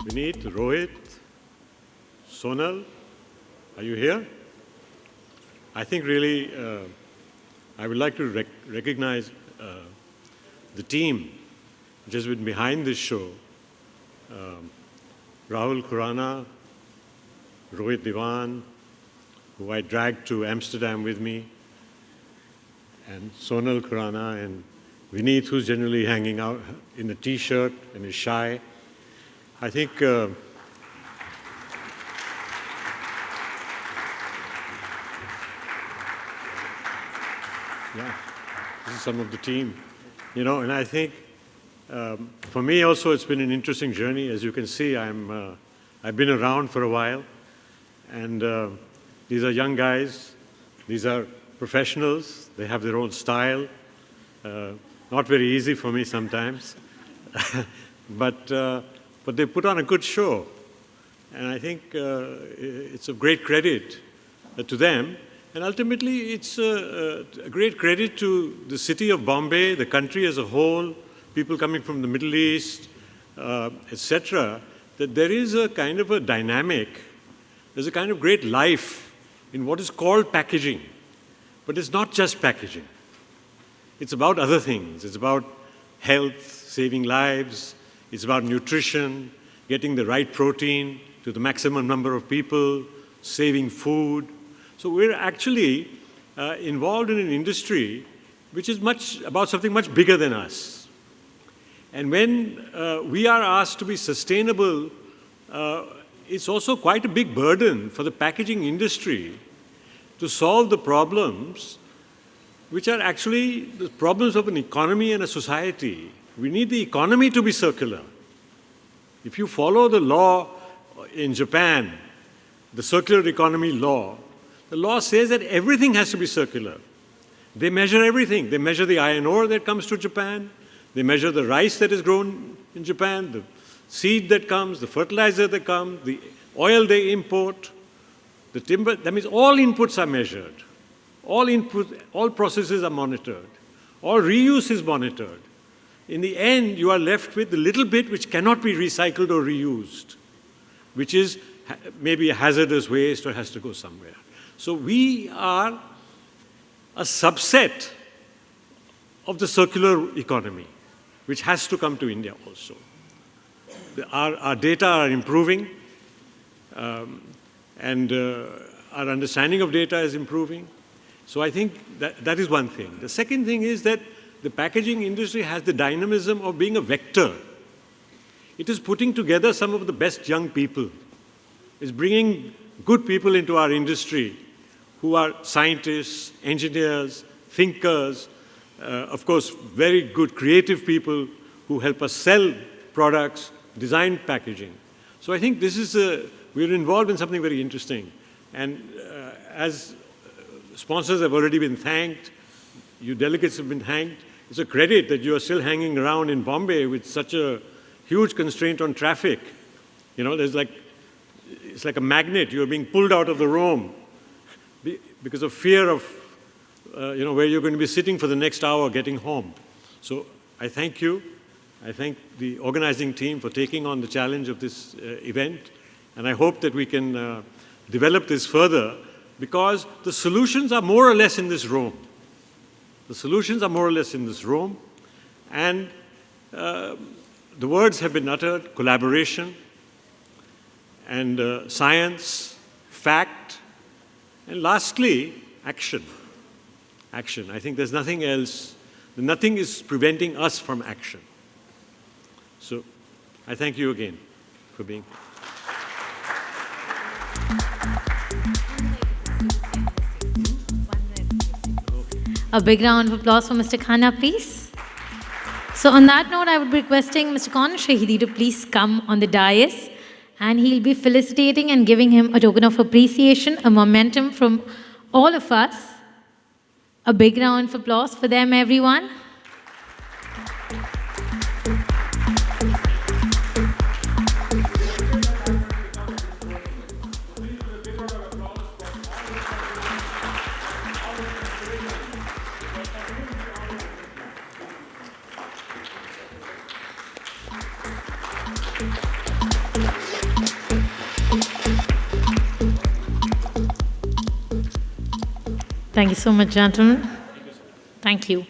Vineet, Rohit, Sonal, are you here? I think really I would like to recognize the team which has been behind this show. Rahul Khurana, Rohit Diwan, who I dragged to Amsterdam with me, and Sonal Khurana and Vineet, who's generally hanging out in a t-shirt and is shy. I think yeah, this is some of the team, you know, and I think for me also it's been an interesting journey. As you can see, I've been around for a while, and these are young guys, these are professionals, they have their own style, not very easy for me sometimes, but they put on a good show, and I think it's of great credit to them. And ultimately, it's a great credit to the city of Bombay, the country as a whole, people coming from the Middle East, etc., that there is a kind of a dynamic, there's a kind of great life in what is called packaging. But it's not just packaging. It's about other things. It's about health, saving lives. It's about nutrition, getting the right protein to the maximum number of people, saving food. So we're actually involved in an industry which is about something much bigger than us. And when we are asked to be sustainable, it's also quite a big burden for the packaging industry to solve the problems which are actually the problems of an economy and a society. We need the economy to be circular. If you follow the law in Japan, the circular economy law, the law says that everything has to be circular. They measure everything. They measure the iron ore that comes to Japan. They measure the rice that is grown in Japan, the seed that comes, the fertilizer that comes, the oil they import, the timber. That means all inputs are measured. All processes are monitored. All reuse is monitored. In the end, you are left with the little bit which cannot be recycled or reused, which is maybe a hazardous waste or has to go somewhere. So we are a subset of the circular economy, which has to come to India also. Our data are improving, and our understanding of data is improving. So I think that is one thing. The second thing is that the packaging industry has the dynamism of being a vector. It is putting together some of the best young people. It's bringing good people into our industry who are scientists, engineers, thinkers, of course, very good creative people who help us sell products, design packaging. So I think this is we're involved in something very interesting. And as sponsors have already been thanked, you delegates have been thanked, it's a credit that you are still hanging around in Bombay with such a huge constraint on traffic. You know, it's like a magnet. You're being pulled out of the room because of fear of, where you're going to be sitting for the next hour getting home. So I thank you. I thank the organizing team for taking on the challenge of this event. And I hope that we can develop this further, because the solutions are more or less in this room. The solutions are more or less in this room. And the words have been uttered: collaboration, and science, fact, and lastly, action. Action. I think there's nothing else. Nothing is preventing us from action. So I thank you again for being here. A big round of applause for Mr. Khanna, please. So on that note, I would be requesting Mr. Kaun Shahidi to please come on the dais, and he'll be felicitating and giving him a token of appreciation, a momentum from all of us. A big round of applause for them, everyone. Thank you so much, gentlemen. Thank you.